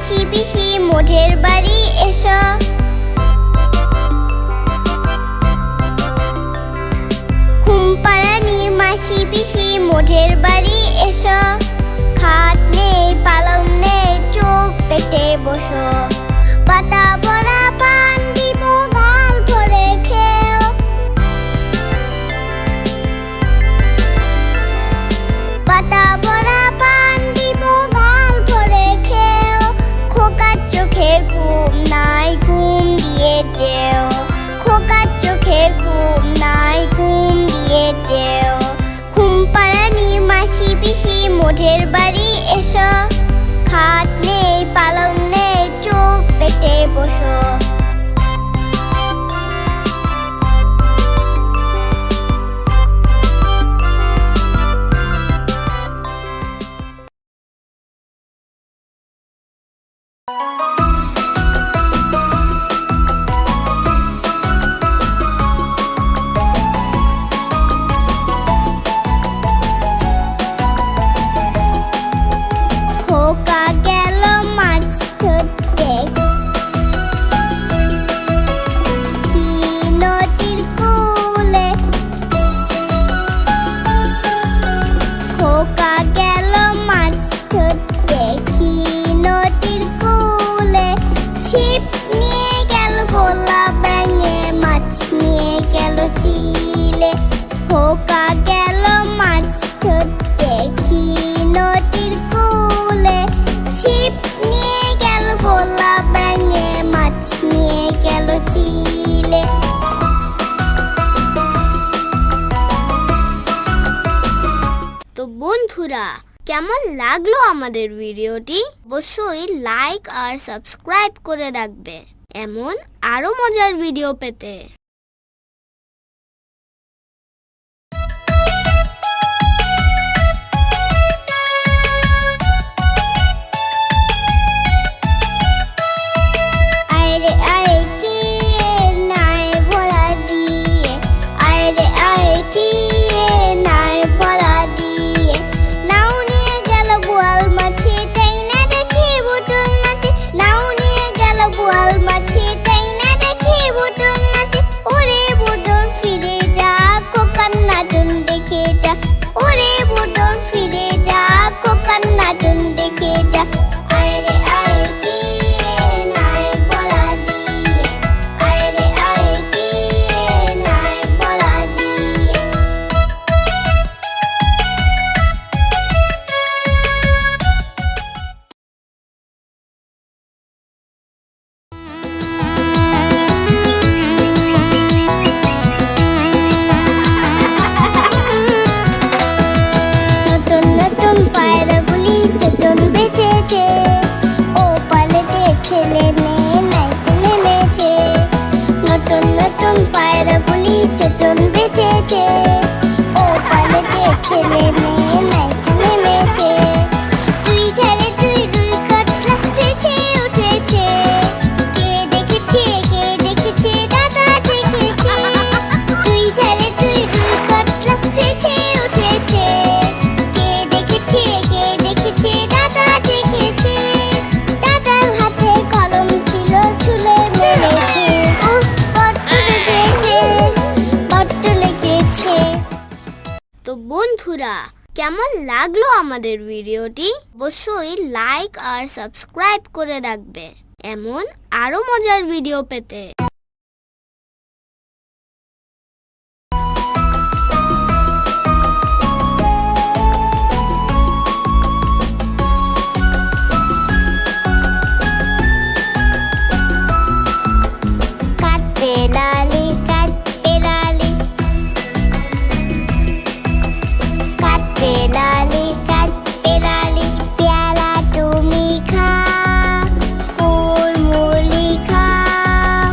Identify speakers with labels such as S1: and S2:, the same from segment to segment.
S1: মাসি পিসি মোঠের বাড়ি এসো। ঘুমপাড়ানি মাসি পিসি মোঠের বাড়ি এসো। খাট নেই পালং নেই চোখ পেটে বসো। পাতা ভরা পান দিব গাল ভরে খেও। পাতা ভরা পান দিব গাল ভরে খেও। খোকার চোখে ঘুম নাই ঘুম দিয়ে যেও। খোকার চোখে ঘুম নাই ঘুম দিয়ে যেও। ঘুমপাড়ানি মাসি পিসি মোঠের বাড়ি এসো। খাট নেই পালং নেই চোখ পেটে বসো। খোকা গেল মাছ ধরতে কি নদীর কূলে। খোকা গেল মাছ ধরতে কি নদীর কূলে। ছিপ নিয়ে গেল গোলা ব্যাঙে মাছ নিয়ে গেল চিলে। খোকা গেল মাছ ধরতে কি নদীর কূলে। ছিপ নিয়ে গেল গোলা ব্যাঙে মাছ নিয়ে গেল চিলে। তো বন্ধুরা, কেমন লাগলো আমাদের ভিডিওটি? অবশ্যই লাইক আর সাবস্ক্রাইব করে রাখবে এমন আরো মজার ভিডিও পেতে। আইরে আইটি নাই ভরা দিয়ে। আইরে আইটি নাই ভরা দিয়ে। নাও নিয়ে গেল বোয়াল মাছি তাই না দেখি বুটুল নাচে। নাও নিয়ে গেল বোয়াল মাছি তাই না দেখি বুটুল নাচে। ওরে বুটুল ফিরে যা খোকার নাচন দেখে যা। ওরে বুটুল ফিরে যা খোকার নাচন দেখে যা। আইরে আইটি নাই ভরা দিয়ে। আইরে আইটি নাই ভরা দিয়ে। নতুন নতুন পায়রাগুলি চটন বেঁচেছে। ও পালেতে ছেলে মেয়ে নাইতে নেমেছে। নতুন নতুন পায়রাগুলি চটন বেঁচেছে। ও পালেতে ছেলে মেয়ে নাইতে নেমেছে। তুই ঝালে তুই দুই কাটলা ভেসে উঠেছে। কে দেখেছে দাদা দেখেছে। তুই ঝালে তুই দুই কাটলা ভেসে উঠেছে। কে দেখেছে দাদা দেখেছে। দাদার হাতে কলম ছিল ছুলে মেরেছে। বড্ড লেগেছে। তো বন্ধুরা, কেমন লাগলো আমাদের ভিডিওটি? অবশ্যই লাইক আর সাবস্ক্রাইব করে রাখবে এমন আরো মজার ভিডিও পেতে। কাটবে লালি কাটবে লালি। কাটবে লালি কাটবে লালি। পেয়ালা তুমি খাও কুলমুলি খাও।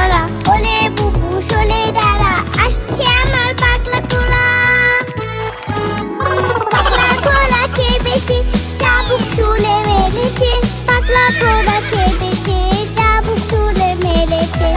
S1: ভরা ওলে বুবু শোলে দাঁড়া আসছে আমার পাগলা ঘোড়া পাগলা ঘোড়া খেপেছে চাবুক চুলে মেরেছে পাগলা ঘোড়া খেপেছে চাবুক চুলে মেরেছে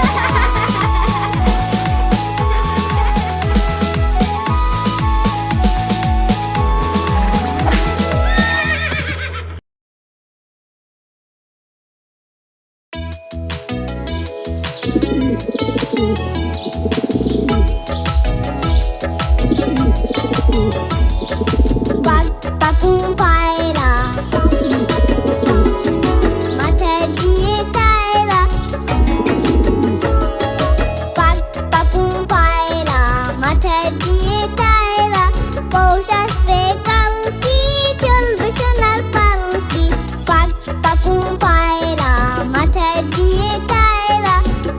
S1: পাকুম পায়রা মাথায় দিয়ে টায়রা পাকুম পায়রা মাথায় দিয়ে টায়রা পৌষ আসবে কালকি চলবে সোনার পালকি পাকুম পায়রা মাথায় দিয়ে টায়রা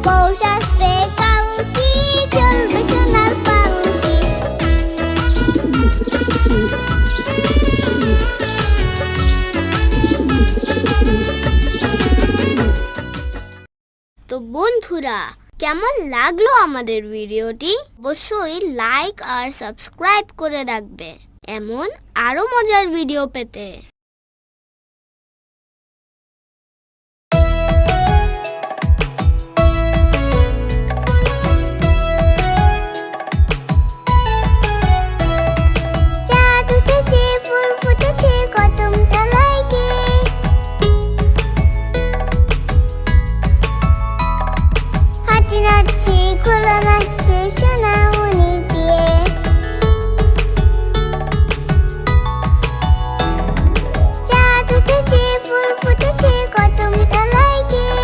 S1: পৌষ আসবে কালকি চলবে সোনার পালকি তো বন্ধুরা কেমন লাগলো আমাদের ভিডিওটি অবশ্যই লাইক আর সাবস্ক্রাইব করে রাখবে এমন আরো মজার ভিডিও পেতে চাঁদ উঠেছে ফুল ফুটেছে কদম তলায় গিয়ে হাতি নাচছে ঘোড়া নাচছে সোনামণি দিয়ে চাঁদ উঠেছে ফুল ফুটেছে কদম তলায় গিয়ে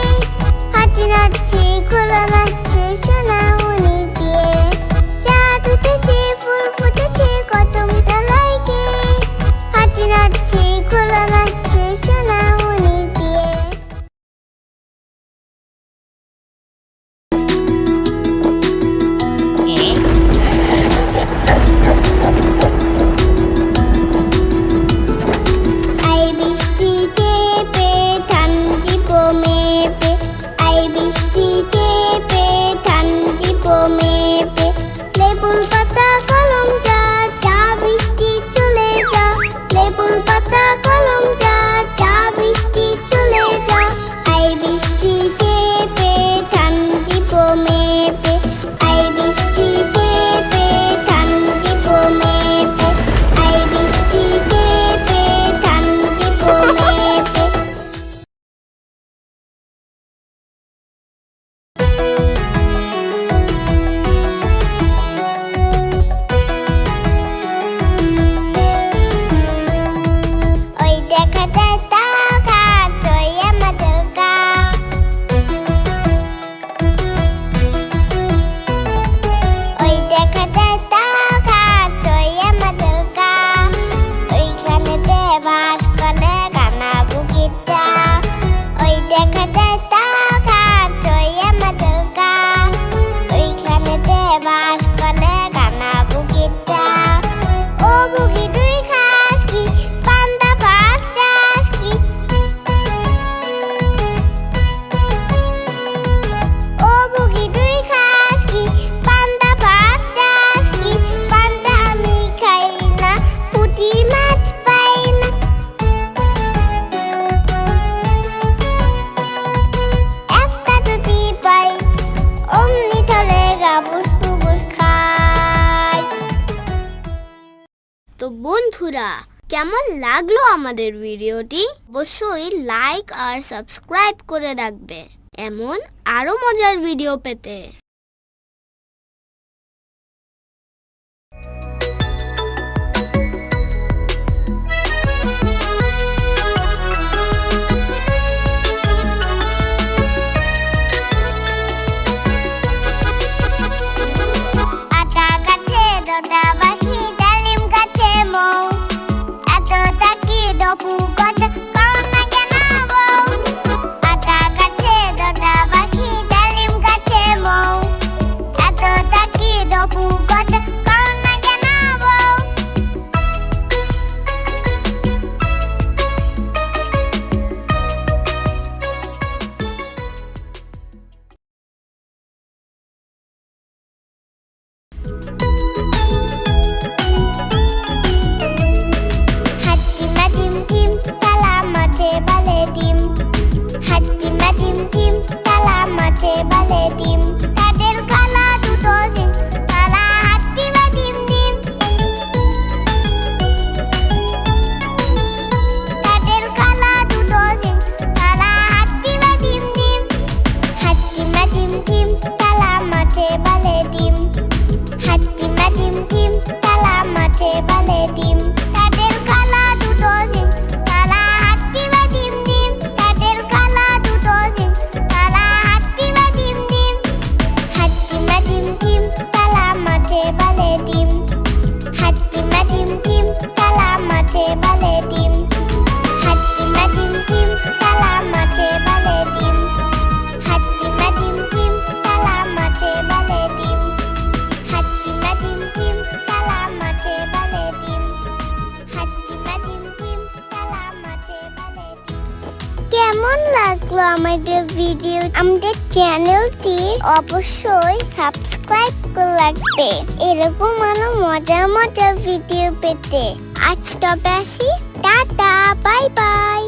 S1: হাতি নাচছে ঘোড়া নাচছে সোনামণি দিয়ে চাঁদ উঠেছে ফুল ফুটেছে কদম তলায় গিয়ে হাতি নাচছে ঘোড়া নাচছে সোনামণি দিয়ে আই বৃষ্টি চেপে ঠান্ডি মেপে আই বৃষ্টি চেপে ঠান্ডি মেপে লেবুর পাতা কলম যা চা বৃষ্টি চলে যা লেবুর পাতা কলম যা চা বৃষ্টি চলে যা আই বৃষ্টি চেপে ঠান্ডি মেপে আই বৃষ্টি চেপে ঠান্ডি মেপে আই বৃষ্টি চেপে ঠান্ডি মেপে ওই দেখা যায় তারা জয় আমাদের গা ওই দেখা যায় তারা জয় আমাদের গা ওইখানে দেবাস করে গানা বুকিটা ওই দেখা যায় তারা জয় আমাদের গা ওইখানে দেবাস করে গানা বুকিটা ও বুকি তুই খাস কি পান্তা ভাত চাস কি ও বুকি তুই খাস কি পান্তা ভাত চাস কি পান্তা আমি খাই না পুঁটি মাছ পাই না একটা যদি পাই অমনি ধরে গাবুস টুবুস খাই তো বন্ধুরা কেমন লাগলো আমাদের ভিডিওটি অবশ্যই লাইক আর সাবস্ক্রাইব করে রাখবে এমন আরো মজার ভিডিও পেতে আতা গাছে দোতা পাখি ডালিম গাছে মৌ এত তাকি ডপু কত কানা কেন বউ আতা গাছে দোতা পাখি ডালিম গাছে মৌ কেমন লাগলো আমাদের ভিডিও? আমাদের চ্যানেলটি অবশ্যই সাবস্ক্রাইব করে রাখবে এরকম আরো মজার মজার ভিডিও পেতে। আজ তবে আসি, টাটা, বাই বাই।